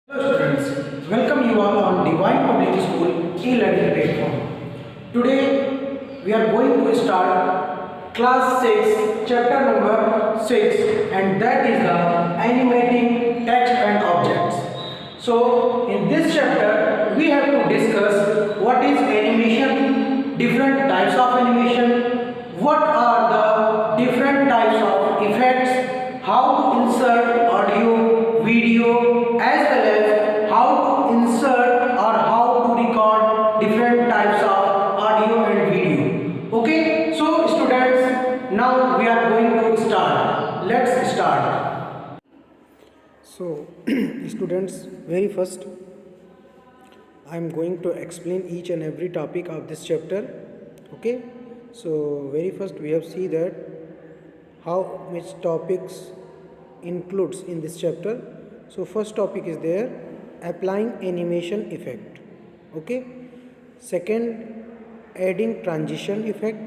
Hello students, welcome you all on Divine Public School e-learning platform. Today we are going to start class 6 chapter number 6, and that is the animating text and objects. So in this chapter we have to discuss what is animation, different types of animation, what are the different types of effects, how to insert audio, video, as well as how to insert or how to record different types of audio and video. Okay, so students, now we are going to start. Let's start. So, students, very first, I am going to explain each and every topic of this chapter. Okay, so very first we have see that how much topics includes in this chapter. So first topic is there, applying animation effect. Okay, second, adding transition effect.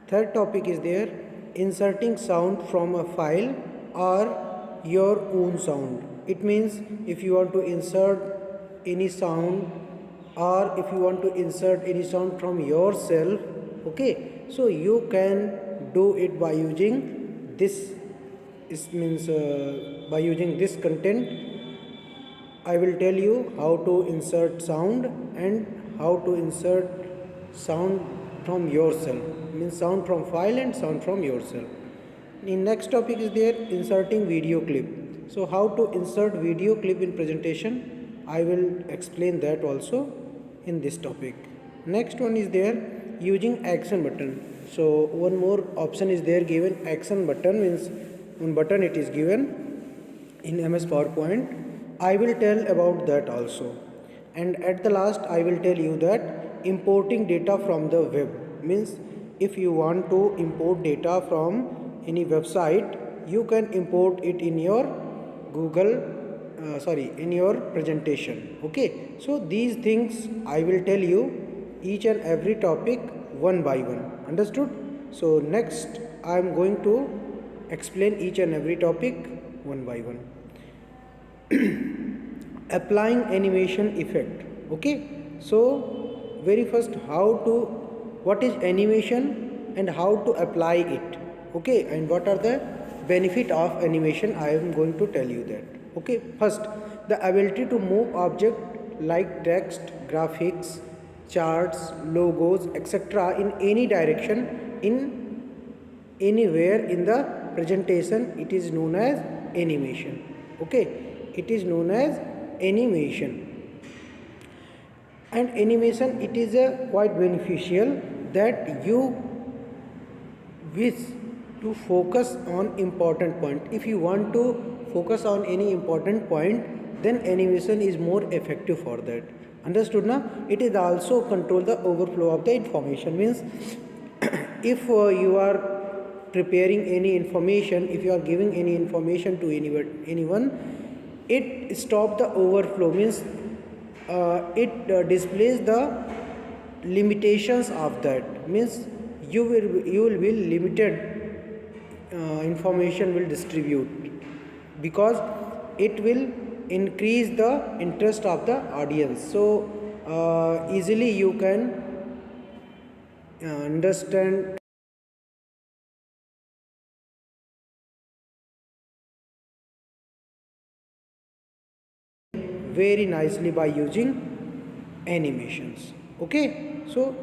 Third topic is there, inserting sound from a file or your own sound. It means if you want to insert any sound or if you want to insert any sound from yourself, okay, so you can do it by using this. This means by using this content. I will tell you how to insert sound and how to insert sound from yourself, means sound from file and sound from yourself. In next topic is there, inserting video clip. So how to insert video clip in presentation, I will explain that also in this topic. Next one is there, using action button. So one more option is there given, action button means one button it is given in MS PowerPoint. I will tell about that also. And at the last I will tell you that importing data from the web means if you want to import data from any website, you can import it in your in your presentation. Okay, so these things I will tell you each and every topic one by one. Understood? So next I am going to explain each and every topic one by one. Applying animation effect. Okay, so very first, what is animation and how to apply it. Okay, and what are the benefit of animation, I am going to tell you that. Okay, first, the ability to move object like text, graphics, charts, logos, etc. in any direction, in anywhere in the presentation, it is known as animation. Okay, it is known as animation. And animation, it is a quite beneficial that you wish to focus on important point. If you want to focus on any important point, then animation is more effective for that. Understood now? It is also control the overflow of the information. Means if you are preparing any information, if you are giving any information to anyone, it stop the overflow, means it displays the limitations of that, means you will be limited information will distribute, because it will increase the interest of the audience. So easily you can understand very nicely by using animations. Okay, so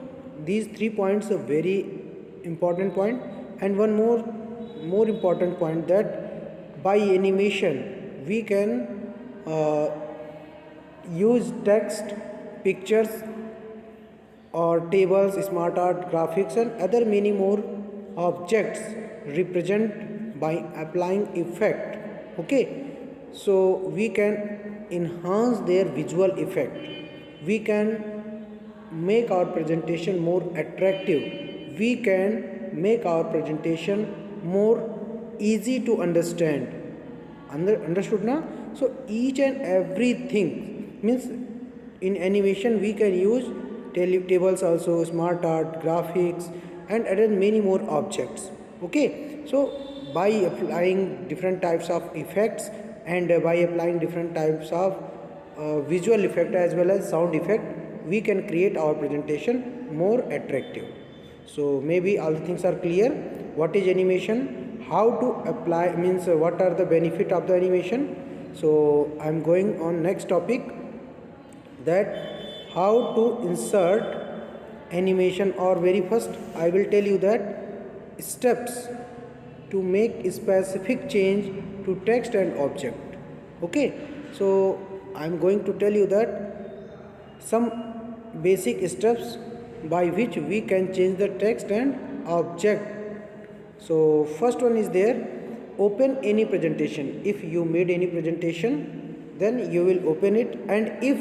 these 3 points are very important point. And one more important point, that by animation we can use text, pictures or tables, smart art, graphics and other many more objects represent by applying effect. Okay, so we can enhance their visual effect, we can make our presentation more attractive, we can make our presentation more easy to understand. Understood now? So each and everything, means in animation we can use tables also, smart art, graphics and other many more objects. Okay, so by applying different types of effects and by applying different types of visual effect as well as sound effect, we can create our presentation more attractive. So maybe all the things are clear. What is animation, how to apply, means what are the benefit of the animation. So I am going on next topic, that how to insert animation. Or very first I will tell you that steps to make a specific change to text and object. Okay, so I am going to tell you that some basic steps by which we can change the text and object. So first one is there, open any presentation. If you made any presentation, then you will open it, and if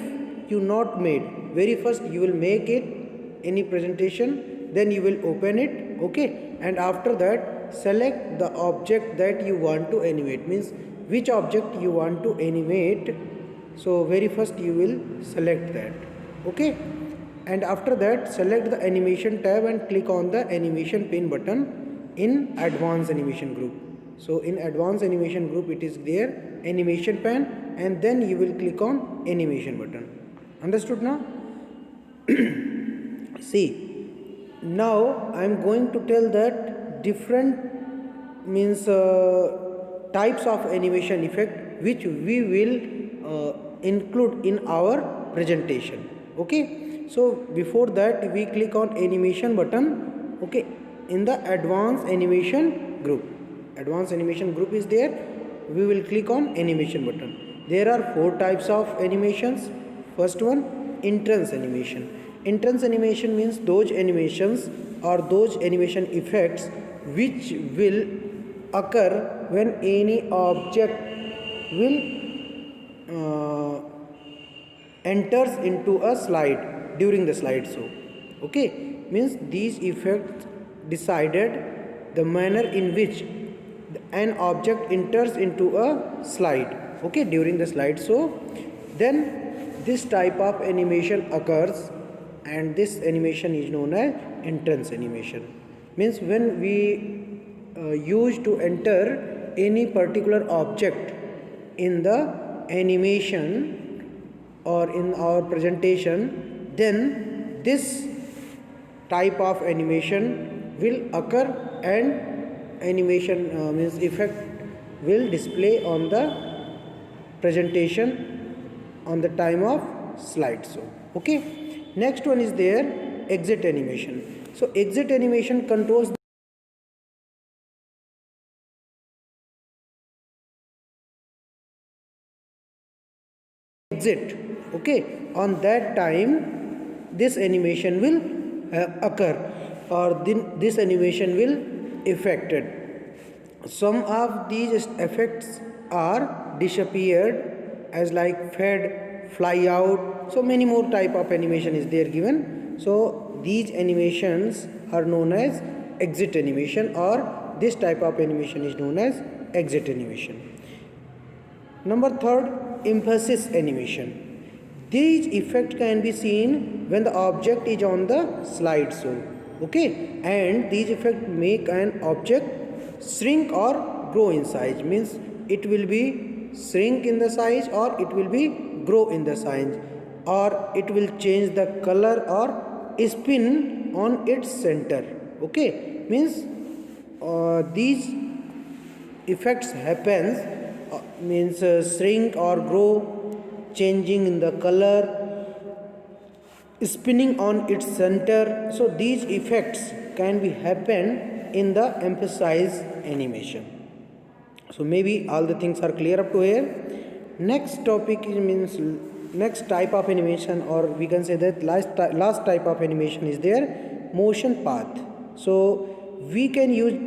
you not made, very first you will make it any presentation, then you will open it. Okay, and after that select the object that you want to animate, means which object you want to animate. So very first you will select that. Okay, and after that select the animation tab and click on the animation pin button in advanced animation group. So in advanced animation group it is there, animation pen, and then you will click on animation button. Understood now? See, now I am going to tell that different, means types of animation effect which we will include in our presentation. Okay, so before that we click on animation button. Okay, in the advanced animation group, advanced animation group is there, we will click on animation button. There are 4 types of animations. First one, entrance animation. Entrance animation means those animations or those animation effects which will occur when any object will enters into a slide during the slideshow. Okay, means these effects decided the manner in which an object enters into a slide, okay, during the slideshow. Then this type of animation occurs, and this animation is known as entrance animation. Means when we use to enter any particular object in the animation or in our presentation, then this type of animation will occur, and animation means effect will display on the presentation on the time of slideshow. Okay, next one is there, exit animation. So exit animation controls exit. Okay, on that time this animation will occur, or this animation will affected. Some of these effects are disappeared, as like fade, fly out. So many more type of animation is there given. So these animations are known as exit animation, or this type of animation is known as exit animation. Number third, emphasis animation. These effects can be seen when the object is on the slideshow. Okay, and these effects make an object shrink or grow in size. Means it will be shrink in the size, or it will be grow in the size, or it will change the color or spin on its center. Okay, means these effects happens, means shrink or grow, changing in the color, spinning on its center. So these effects can be happen in the emphasize animation. So maybe all the things are clear up to here. Next topic is, means next type of animation, or we can say that last type of animation is there, motion path. So we can use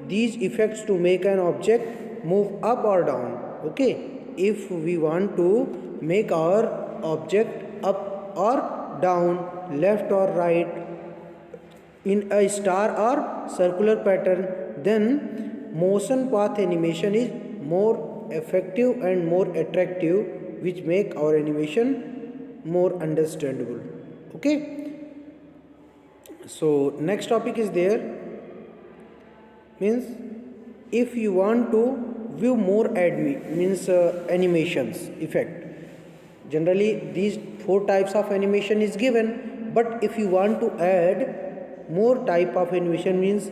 these effects to make an object move up or down. Okay, if we want to make our object up or down, left or right, in a star or circular pattern, then motion path animation is more effective and more attractive, which make our animation more understandable. Okay, so next topic is there, means if you want to view more animations effect, Generally these 4 types of animation is given, but if you want to add more type of animation, means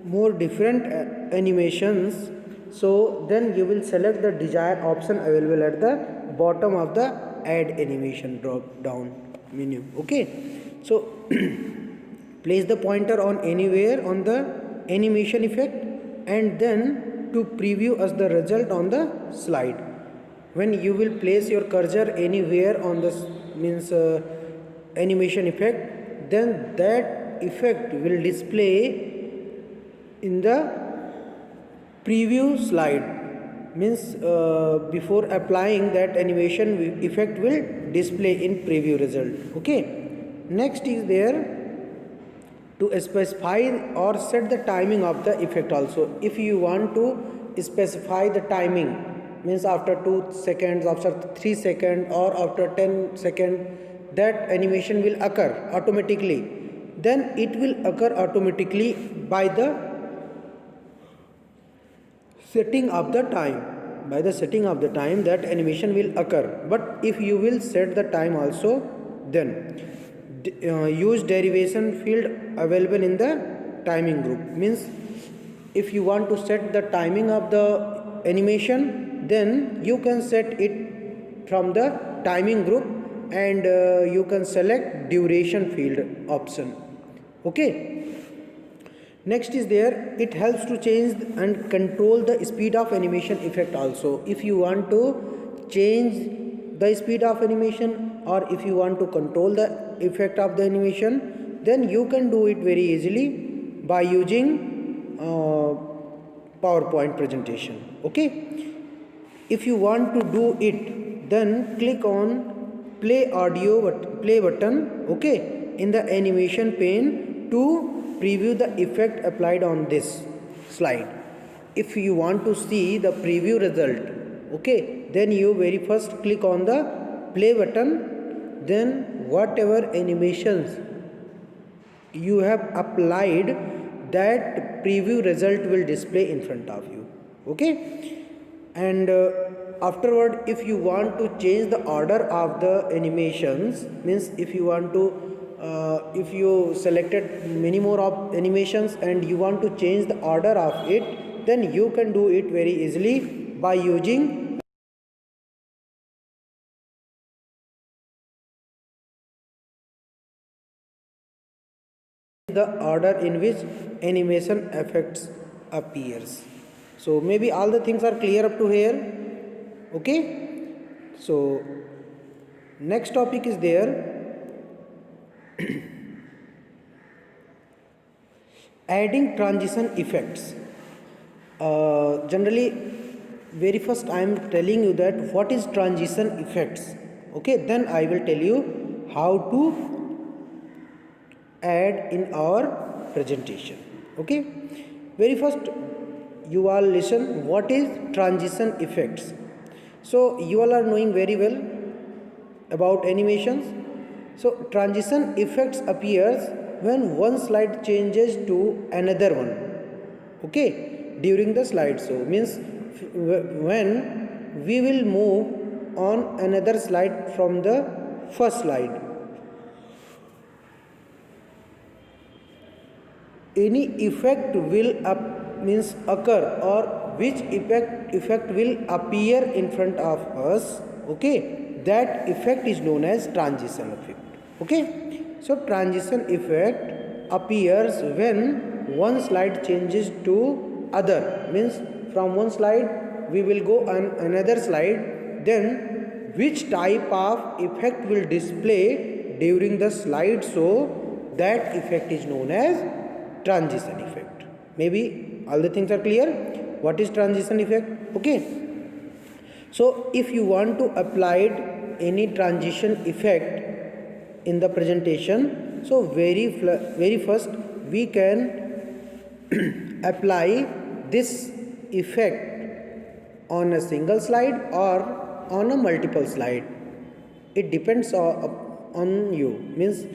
more different animations, so then you will select the desired option available at the bottom of the add animation drop down menu. Okay, so place the pointer on anywhere on the animation effect and then to preview as the result on the slide. When you will place your cursor anywhere on this means animation effect, then that effect will display in the preview slide, means before applying that animation effect will display in preview result. Okay, next is there to specify or set the timing of the effect also. If you want to specify the timing, means after 2 seconds, after 3 seconds, or after 10 seconds that animation will occur automatically, then it will occur automatically by the setting of the time. By the setting of the time that animation will occur. But if you will set the time also, then use derivation field available in the timing group. Means if you want to set the timing of the animation, then you can set it from the timing group and you can select duration field option. Okay, next is there, it helps to change and control the speed of animation effect also. If you want to change the speed of animation or if you want to control the effect of the animation, then you can do it very easily by using PowerPoint presentation. Okay, if you want to do it, then click on play button, okay, in the animation pane to preview the effect applied on this slide. If you want to see the preview result, okay, then you very first click on the play button, then whatever animations you have applied, that preview result will display in front of you. Okay, and afterward if you want to change the order of the animations, means if you want to if you selected many more of animations and you want to change the order of it, then you can do it very easily by using the order in which animation effects appears. So maybe all the things are clear up to here. Okay, so next topic is there, adding transition effects. Generally very first I am telling you that what is transition effects. Okay, then I will tell you how to add in our presentation. Okay, very first you all listen, what is transition effects. So you all are knowing very well about animations. So transition effects appears when one slide changes to another one, okay, during the slide. So means when we will move on another slide from the first slide, any effect will occur or which effect will appear in front of us, okay, that effect is known as transition effect. Okay, so transition effect appears when one slide changes to other, means from one slide we will go on another slide, then which type of effect will display during the slide, so that effect is known as transition effect. Maybe all the things are clear. What is transition effect? Okay, so if you want to apply any transition effect in the presentation, so very first we can apply this effect on a single slide or on a multiple slide. It depends on you, means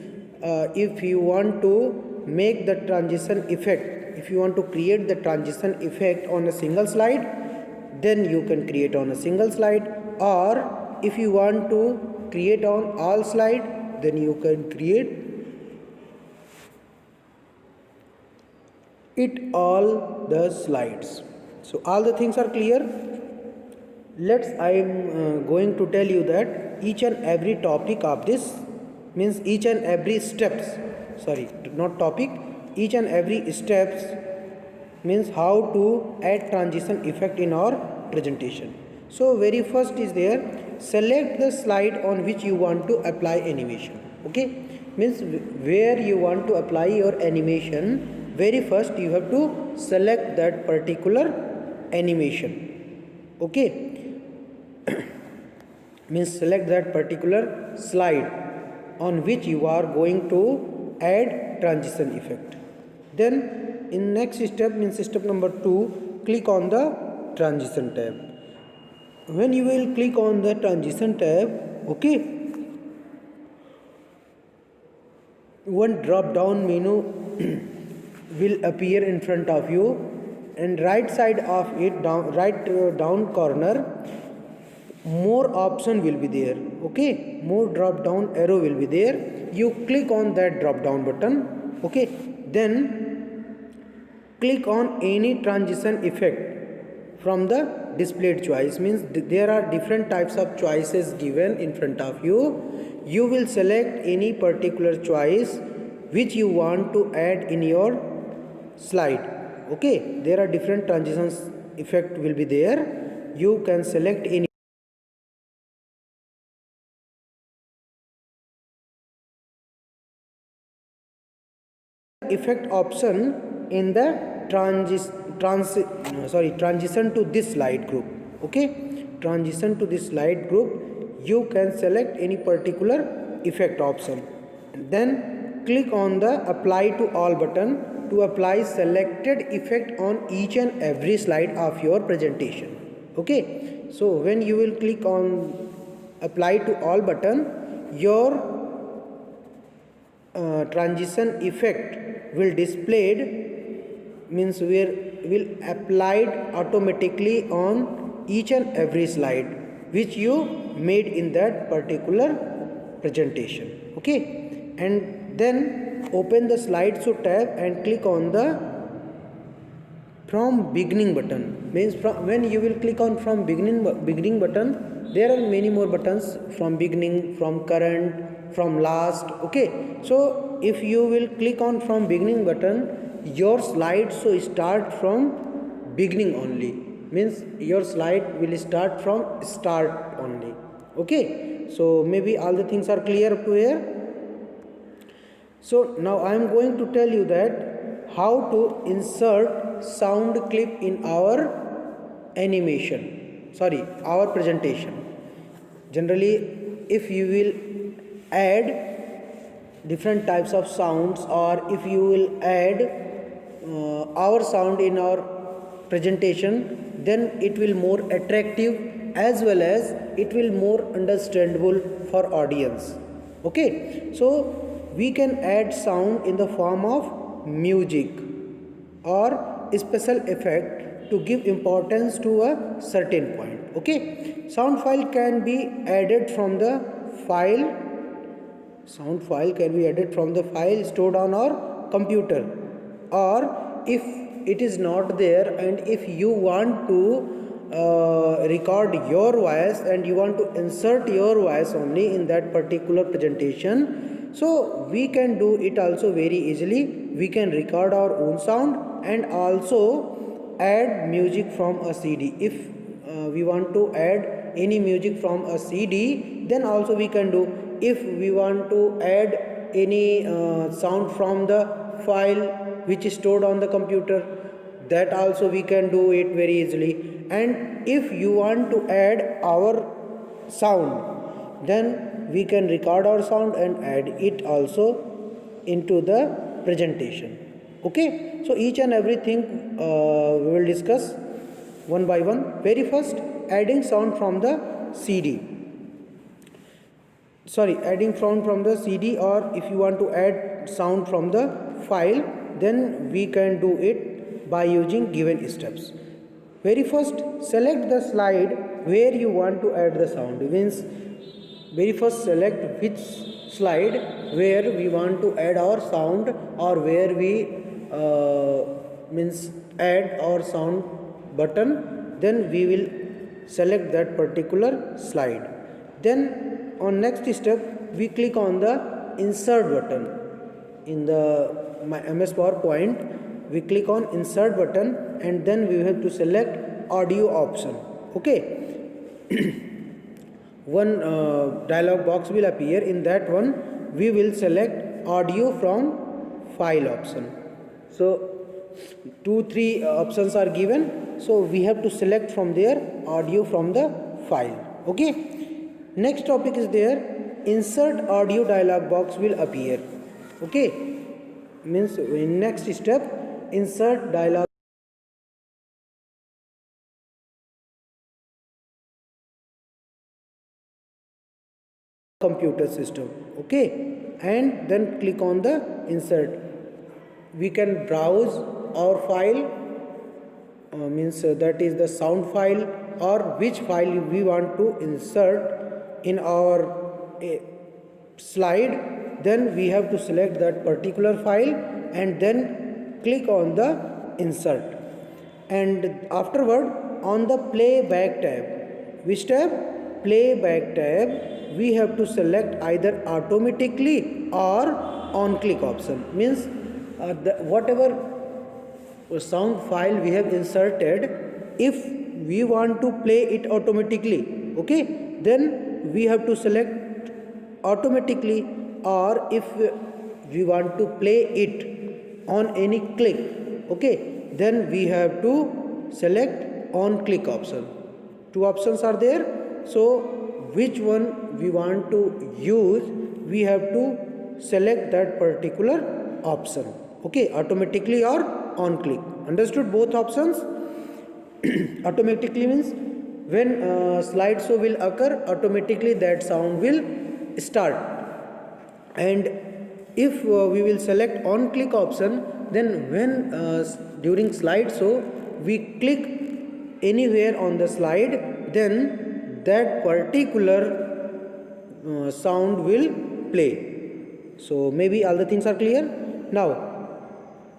if you want to make the transition effect, if you want to create the transition effect on a single slide, then you can create on a single slide, or if you want to create on all slide, then you can create it all the slides. So all the things are clear. I am going to tell you that each and every topic of this, means each and every steps, sorry, not topic, each and every steps means how to add transition effect in our presentation. So very first is there, select the slide on which you want to apply animation. Okay, means where you want to apply your animation, very first you have to select that particular animation. Okay, means select that particular slide on which you are going to add transition effect. Then in next step, means step number 2, click on the transition tab. When you will click on the transition tab, okay, one drop down menu will appear in front of you, and right side of it, down corner, more option will be there. Okay, more drop down arrow will be there. You click on that drop down button. Okay, then click on any transition effect from the displayed choice. Means there are different types of choices given in front of you. You will select any particular choice which you want to add in your slide. Okay, there are different transitions effect will be there. You can select any effect option in the transition to this slide group. Okay, transition to this slide group, you can select any particular effect option, then click on the apply to all button to apply selected effect on each and every slide of your presentation. Okay, so when you will click on apply to all button, your transition effect will displayed, means will applied automatically on each and every slide which you made in that particular presentation. Okay, and then open the slideshow tab and click on the from beginning button. Means when you will click on from beginning button, there are many more buttons, from beginning, from current, from last. Okay, so if you will click on from beginning button, your slide so start from beginning only, means your slide will start from start only. Okay, so maybe all the things are clear up to here. So now I am going to tell you that how to insert sound clip in our animation, our presentation. Generally, if you will add different types of sounds, or if you will add our sound in our presentation, then it will more attractive as well as it will more understandable for audience. Okay, so we can add sound in the form of music or special effect to give importance to a certain point. Okay, sound file can be added from the file. Sound file can be added from the file stored on our computer, or if it is not there and if you want to record your voice and you want to insert your voice only in that particular presentation, so we can do it also very easily. We can record our own sound and also add music from a CD. If we want to add any music from a CD, then also we can do. If we want to add any sound from the file which is stored on the computer, that also we can do it very easily. And if you want to add our sound, then we can record our sound and add it also into the presentation. Okay, so each and everything we will discuss one by one. Very first, adding sound from the CD. Adding sound from the CD, or if you want to add sound from the file, then we can do it by using given steps. Very first, select the slide where you want to add the sound. Means very first select which slide where we want to add our sound, or where we means add our sound button, then we will select that particular slide. Then on next step we click on the insert button. In the my MS PowerPoint, we click on insert button, and then we have to select audio option. Okay. One dialog box will appear. In that one we will select audio from file option. So 2-3 options are given, so we have to select from there audio from the file. Okay. Next topic is there, insert audio dialog box will appear. Okay, means in next step insert dialog computer system. Okay, and then click on the insert. We can browse our file, means that is the sound file, or which file we want to insert in our slide. Then we have to select that particular file and then click on the insert. And afterward on the playback tab, which tab? Playback tab, we have to select either automatically or on click option. Means whatever sound file we have inserted, if we want to play it automatically, okay, then we have to select automatically, or if we want to play it on any click, okay, then we have to select on click option. Two options are there, so which one we want to use, we have to select that particular option. Okay, automatically or on click. Understood both options? Automatically means when slideshow will occur, automatically that sound will start. And if we will select on click option, then when during slideshow we click anywhere on the slide, then that particular sound will play. So maybe all the things are clear. Now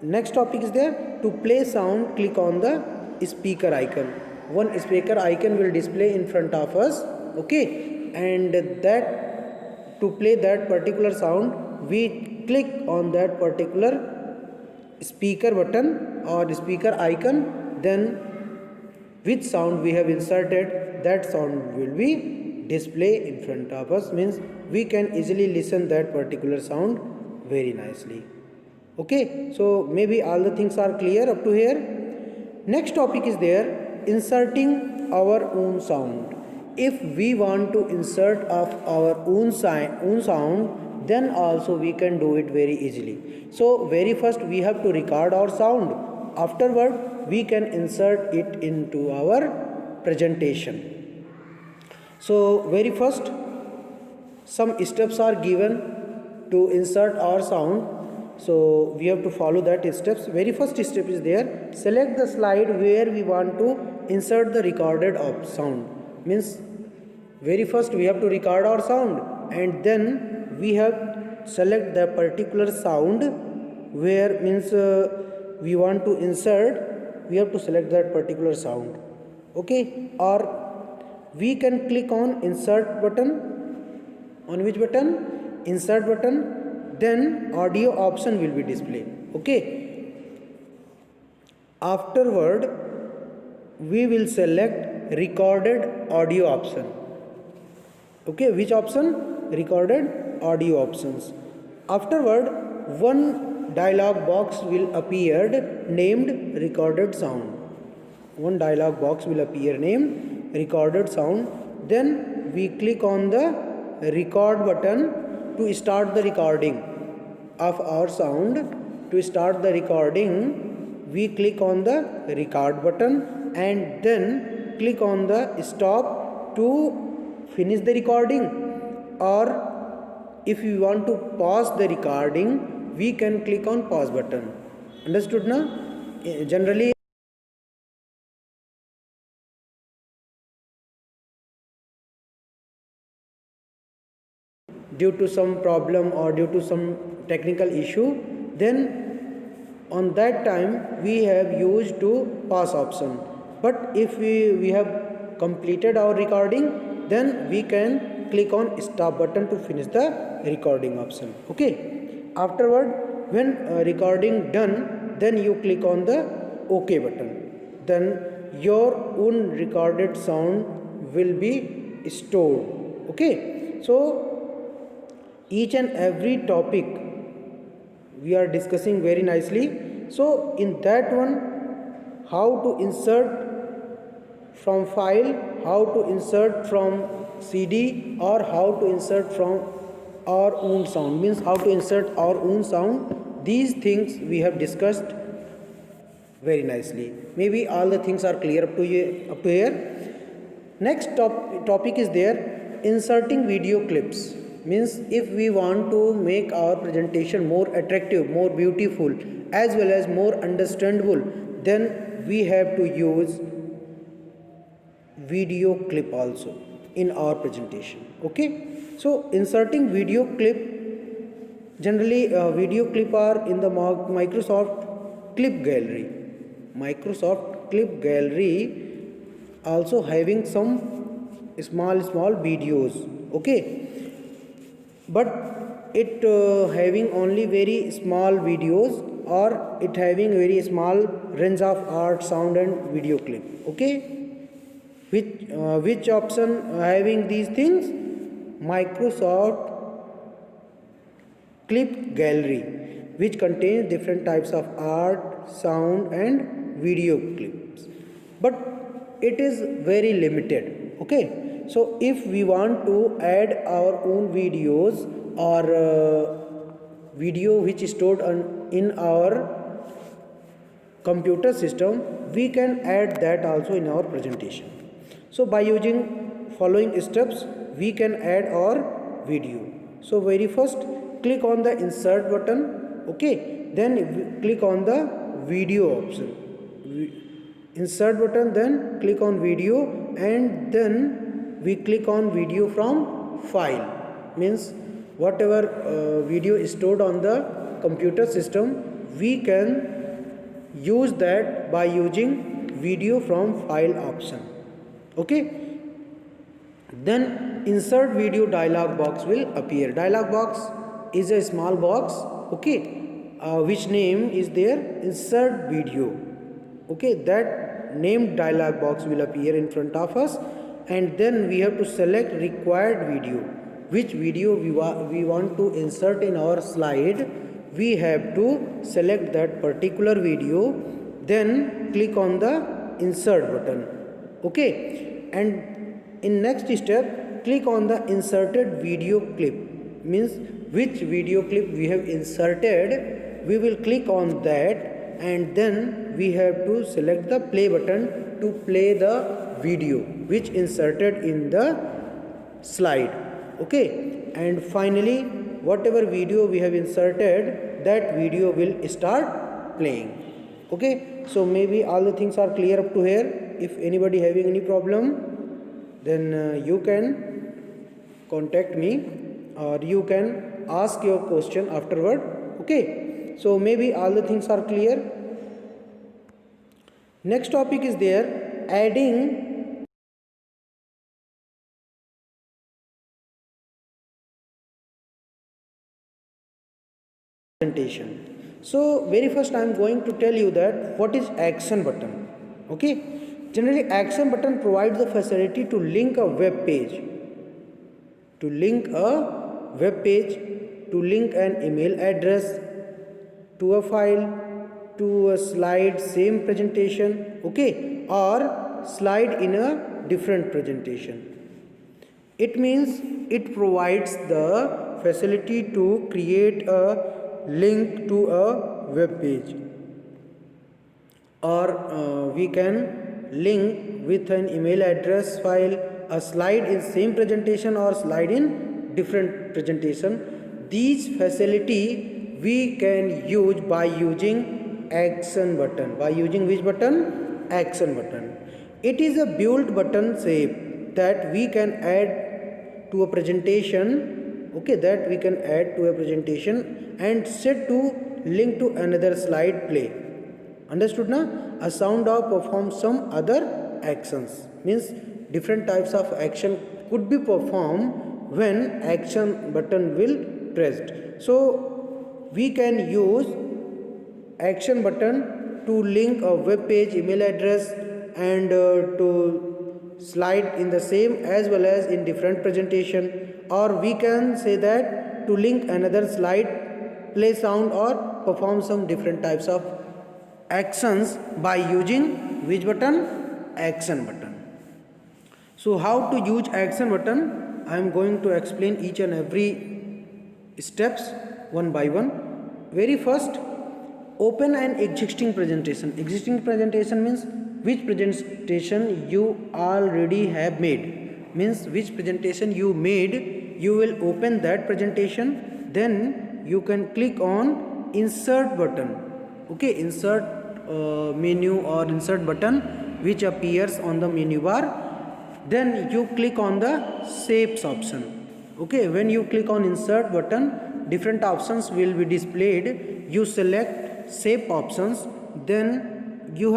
next topic is there, to play sound, click on the speaker icon. One speaker icon will display in front of us. Okay, and that to play that particular sound, we click on that particular speaker button or speaker icon, then which sound we have inserted, that sound will be display in front of us. Means we can easily listen that particular sound very nicely. Okay, so maybe all the things are clear up to here. Next topic is there, inserting our own sound. If we want to insert of our own sound, then also we can do it very easily. So very first we have to record our sound. Afterward we can insert it into our presentation. So very first some steps are given to insert our sound. So we have to follow that steps. Very first step is there, select the slide where we want to insert the recorded sound. Means very first we have to record our sound, and then we have select the particular sound where means we want to insert, we have to select that particular sound. Okay, or we can click on insert button. On which button? Insert button. Then audio option will be displayed. Okay, afterward we will select recorded audio option. Okay, which option? Recorded audio options. Afterward one dialog box will appear named recorded sound. One dialog box will appear named recorded sound. Then we click on the record button to start the recording of our sound. To start the recording, we click on the record button and then click on the stop to finish the recording, or if we want to pause the recording, we can click on pause button. Understood now? Generally due to some problem or due to some technical issue, then on that time we have used to pause option. But if we have completed our recording, then we can click on stop button to finish the recording option. Okay, afterward, when recording done, then you click on the OK button. Then your own recorded sound will be stored. Okay, so each and every topic we are discussing very nicely. So in that one, how to insert from file, how to insert from CD, or how to insert from our own sound, means how to insert our own sound. These things we have discussed very nicely. Maybe all the things are clear up to here. Next topic is there, inserting video clips. Means if we want to make our presentation more attractive, more beautiful, as well as more understandable, then we have to use video clip also in our presentation. Okay, so inserting video clip, generally video clip are in the Microsoft Clip Gallery. Microsoft Clip Gallery also having some small videos. Okay, but it having only very small videos, or it having very small range of art, sound and video clip. Okay, which option having these things? Microsoft Clip Gallery, which contains different types of art, sound and video clips, but it is very limited. Okay, so if we want to add our own videos or video which is stored in our computer system, we can add that also in our presentation. So by using following steps, we can add our video. So very first, click on the insert button. Okay, then click on the video option. Insert button, then click on video, and then we click on video from file. Means whatever video is stored on the computer system, we can use that by using video from file option. Okay, then insert video dialog box will appear. Dialog box is a small box. Okay, which name is there? Insert video. Okay, that named dialog box will appear in front of us, and then we have to select required video. Which video we want to insert in our slide, we have to select that particular video, then click on the insert button. Okay, and in next step, click on the inserted video clip. Means which video clip we have inserted, we will click on that, and then we have to select the play button to play the video which inserted in the slide. Okay, and finally whatever video we have inserted, that video will start playing. Okay, so maybe all the things are clear up to here. If anybody having any problem, then you can contact me, or you can ask your question afterward. Okay, so maybe all the things are clear. Next topic is there, adding presentation. So very first I am going to tell you that what is action button. Okay, generally action button provides the facility to link a web page, to link an email address to a file, to a slide, same presentation. Okay, or slide in a different presentation. It means it provides the facility to create a link to a web page, or we can link with an email address file a slide in same presentation or slide in different presentation. These facility we can use by using action button. By using which button? Action button. It is a built button shape that we can add to a presentation okay, that we can add to a presentation and set to link to another slide play. Understood na? A sound or perform some other actions means different types of action could be performed when action button will pressed. So we can use action button to link a web page, email address, and to slide in the same as well as in different presentation, or we can say that to link another slide, play sound, or perform some different types of actions by using which button? Action button. So how to use action button? I am going to explain each and every steps one by one. Very first, open an existing presentation. Existing presentation means which presentation you already have made, means which presentation you made, you will open that presentation, then you can click on insert button, okay, insert menu or insert button which appears on the menu bar. Then you click on the shapes option, okay. When you click on insert button, different options will be displayed. You select shape options, then you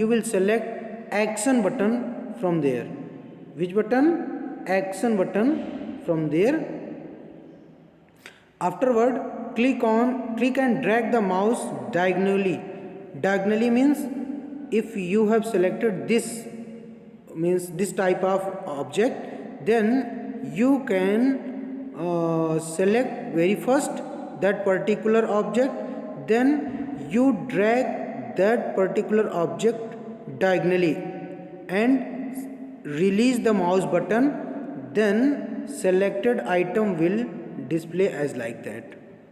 will select action button from there. Which button? Action button from there. Afterward, click and drag the mouse diagonally. Diagonally means if you have selected this, means this type of object, then you can select very first that particular object, then you drag that particular object diagonally and release the mouse button, then selected item will display as like that,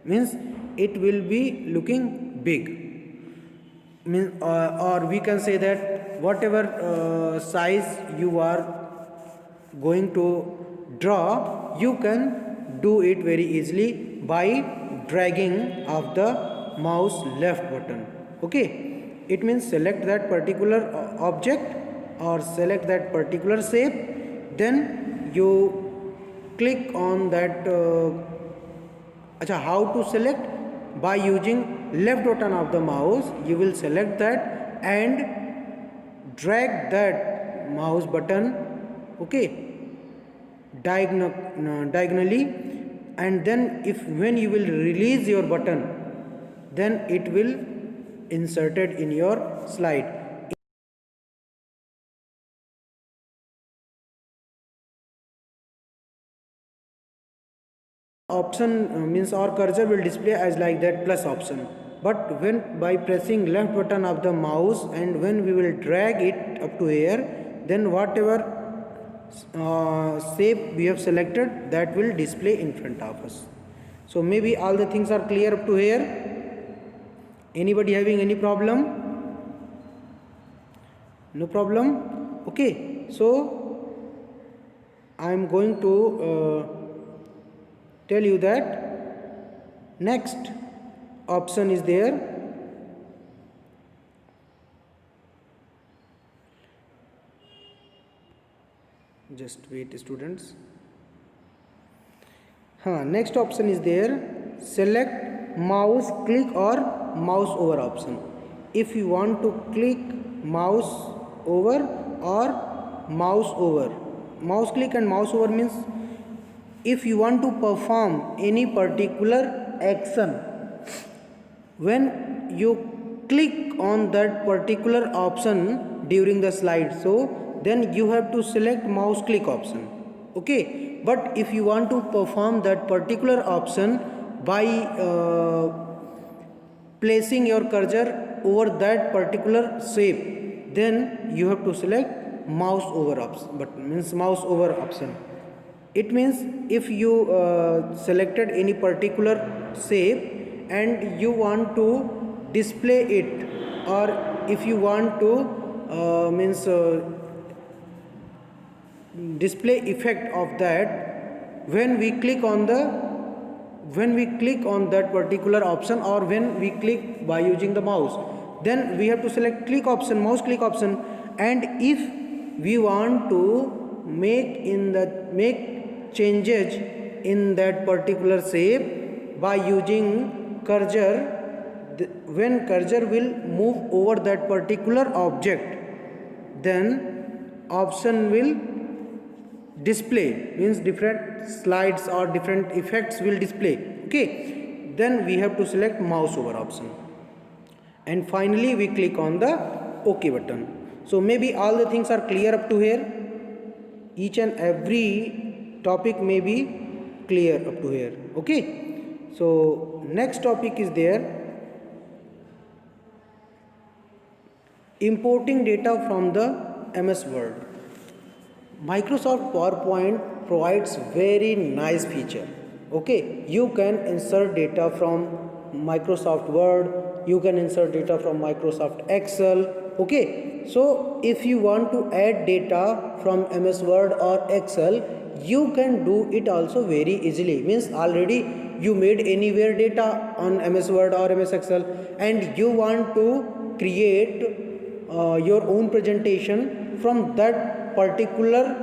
means it will be looking big. Or we can say that whatever size you are going to draw, you can do it very easily by dragging of the mouse left button, okay. It means select that particular object or select that particular shape, then you click on that. How to select? By using left button of the mouse, you will select that and drag that mouse button, okay, diagonally, and then when you will release your button, then it will inserted in your slide. Option means our cursor will display as like that plus option, but when by pressing left button of the mouse and when we will drag it up to here, then whatever shape we have selected, that will display in front of us. So maybe all the things are clear up to here. Anybody having any problem? No problem, okay. So I am going to tell you that next option is there. Just wait, students. Next option is there. Select mouse click or mouse over option. If you want to click mouse over or mouse over, mouse click and mouse over means if you want to perform any particular action, when you click on that particular option during the slide, so then you have to select mouse click option, okay. But if you want to perform that particular option by placing your cursor over that particular shape, then you have to select mouse over option, but means mouse over option. It means if you selected any particular shape and you want to display it, or if you want to display effect of that, when we click on that particular option, or when we click by using the mouse, then we have to select click option, mouse click option. And if we want to make changes in that particular shape by using cursor. When cursor will move over that particular object, then option will display, means different slides or different effects will display. Okay, then we have to select mouse over option, and finally we click on the OK button. So maybe all the things are clear up to here. Each and every topic may be clear up to here. Okay, so next topic is there, importing data from the MS Word. Microsoft PowerPoint provides very nice feature. Okay, you can insert data from Microsoft Word, you can insert data from Microsoft Excel. Okay, so if you want to add data from MS Word or Excel, you can do it also very easily. Means already you made anywhere data on MS Word or MS Excel, and you want to create your own presentation from that particular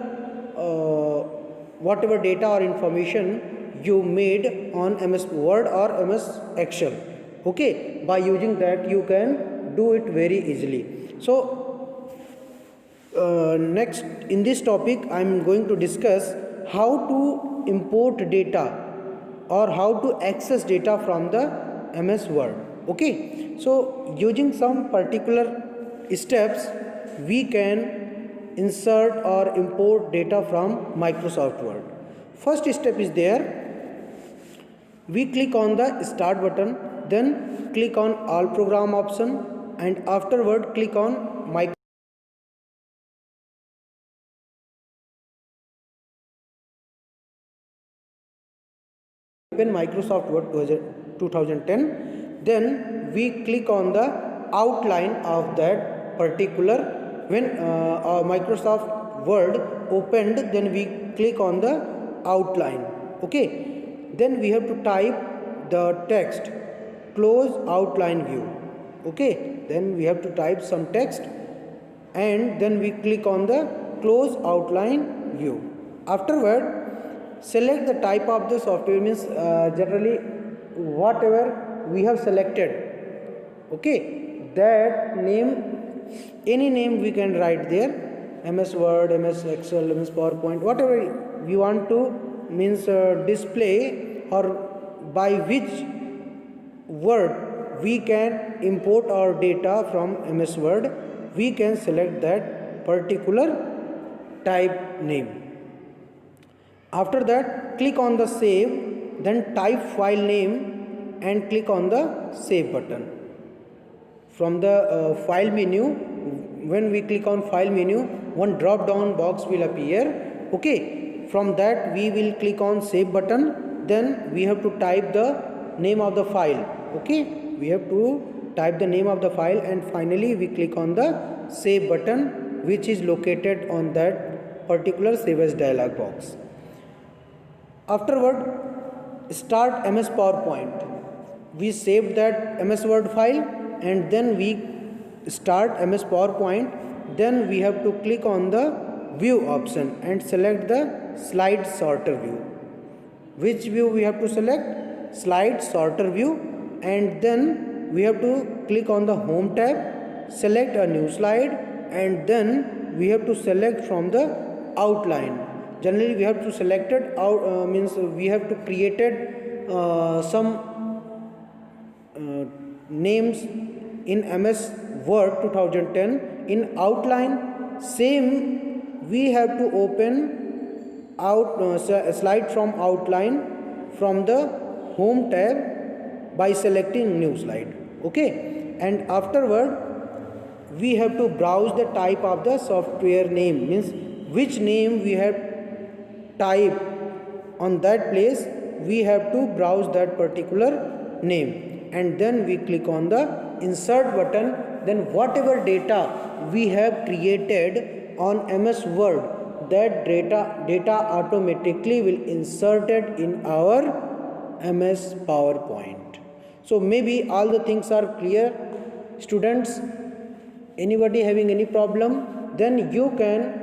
whatever data or information you made on MS Word or MS Excel. Okay, by using that you can do it very easily. So next in this topic I am going to discuss how to import data or how to access data from the MS Word. Okay, so using some particular steps we can insert or import data from Microsoft Word. First step is there, we click on the start button, then click on all program option, and afterward click on open Microsoft Word 2010. Then we click on the outline of that particular, when Microsoft Word opened, then we click on the outline. Okay, then we have to type the text, close outline view. Okay, then we have to type some text, and then we click on the close outline view. Afterward select the type of the software, means generally whatever we have selected. Okay, that name, any name we can write there, MS Word, MS Excel, MS PowerPoint, whatever we want to, means display, or by which word we can import our data from MS Word, we can select that particular type name. After that click on the save, then type file name and click on the save button. From the file menu, when we click on file menu, one drop down box will appear. Okay, from that we will click on save button, then we have to type the name of the file. Okay, we have to type the name of the file, and finally we click on the save button, which is located on that particular save as dialog box. Afterward start MS PowerPoint. We saved that MS Word file, and then we start MS PowerPoint. Then we have to click on the view option and select the slide sorter view. Which view we have to select? Slide sorter view, and then we have to click on the home tab, select a new slide, and then we have to select from the outline. Generally we have to select it out, means we have to created some names in MS Word 2010 in outline. Same we have to open out slide from outline from the home tab by selecting new slide. Okay, and afterward we have to browse the type of the software name, means which name we have type on that place, we have to browse that particular name, and then we click on the insert button. Then whatever data we have created on MS Word, that data automatically will inserted in our MS PowerPoint. So maybe all the things are clear, students. Anybody having any problem, then you can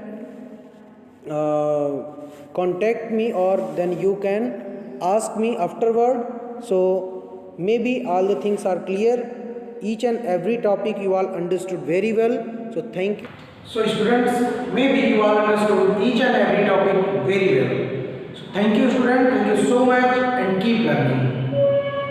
contact me, or then you can ask me afterward. So maybe all the things are clear. Each and every topic you all understood very well. So thank you. So students, maybe you all understood each and every topic very well. So thank you students, thank you so much.